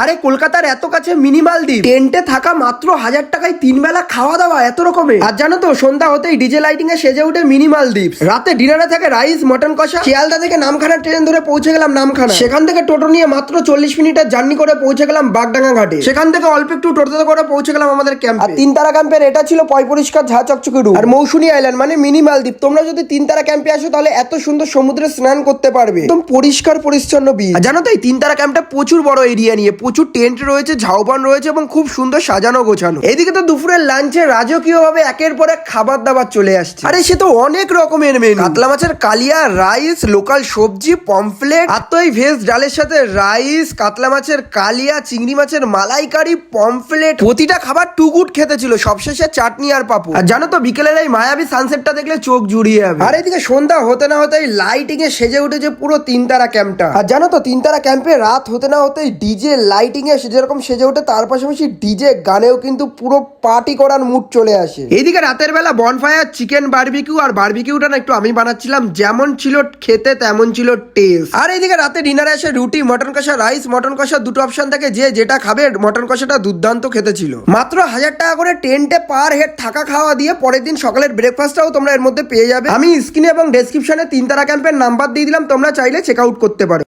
আরে কলকাতার এত কাছে মিনি মালদ্বীপ, টেন্টে থাকা মাত্র 1000 টাকায় 3 বেলা খাওয়া দাওয়া এত রকমের। আর জানো তো সন্ধ্যা হতেই ডিজে লাইটিং এ সেজে উঠে মিনি মালদ্বীপ। রাতে ডিনারে থাকে রাইস মটন কষা। শিয়ালদা থেকে নামখানা ট্রেন ধরে পৌঁছে গেলাম নামখানা। সেখান থেকে টোটো নিয়ে মাত্র 40 মিনিটের জার্নি করে পৌঁছে গেলাম বাগডাঙ্গা ঘাটে। সেখান থেকে অল্প একটু টোটোতে করে পৌঁছে গেলাম আমাদের ক্যাম্পে। আর 3 তারা ক্যাম্পের এটা ছিল পয় পরিষ্কার ঝা চকচকে রুম। আর মৌসুমী আইল্যান্ড মানে মিনি মালদ্বীপ। তোমরা যদি 3 তারা ক্যাম্পে আসো তাহলে এত সুন্দর সমুদ্রে স্নান করতে পারবে, একদম পরিষ্কার পরিচ্ছন্ন বিচ। আর জানো তো এই 3 তারা ক্যাম্পটা প্রচুর বড় এরিয়া নিয়ে, প্রচুর টেন্ট রয়েছে, ঝাউবন রয়েছে এবং খুব সুন্দর সাজানো গোছানো। এদিকে তো দুপুরের লাঞ্চে রাজকীয় ভাবে একের পর এক খাবার দাবার চলে আসছে। আরে সে তো অনেক রকমের মেনু, কাতলা মাছের কালিয়া, রাইস, লোকাল সবজি, পমফ্লেট, আর তো এই ভেজ ডালের সাথে রাইস, কাতলা মাছের কালিয়া, চিংড়ি মাছের মালাইকারি, পমফ্লেট। প্রতিটা খাবার টু গুড খেতে ছিল। সবশেষে চাটনি আর পাপড়। আর জানো তো বিকেলের এই মায়াবী সানসেটটা দেখলে চোখ জুড়িয়ে যাবে। আর এদিকে সন্ধ্যা হতে না হতেই লাইটিং এ সেজে উঠেছে পুরো 3 তারা ক্যাম্পটা। আর জানো তো 3 তারা ক্যাম্পে রাত হতে না হতেই ডিজে লাইটিং এ যেরকম সেজে ওঠে, তার পাশাপাশি ডিজে গানেও কিন্তু পুরো পার্টি করার মুড চলে আসে। এইদিকে রাতের বেলা বনফায়ার, চিকেন বারবিকিউ। আর বারবিকিউটা না একটু আমি বানাচ্ছিলাম, যেমন ছিল খেতে তেমন ছিল টেস্ট। আর এইদিকে রাতে ডিনারে এসে রুটি, মটন কষা, রাইস, মটন কষা, দুটো অপশন থাকে, যে যেটা খাবে। মটন কষাটা দুর্দান্ত খেতে ছিল। মাত্র 1000 টাকা করে টেন্টে পার হেড থাকা খাওয়া দিয়ে পরের দিন সকালের ব্রেকফাস্টটাও তোমরা এর মধ্যে পেয়ে যাবে। আমি স্ক্রিনে এবং ডেসক্রিপশনে 3 তারা ক্যাম্পের নাম্বার দিয়ে দিলাম, তোমরা চাইলে চেক আউট করতে পারো।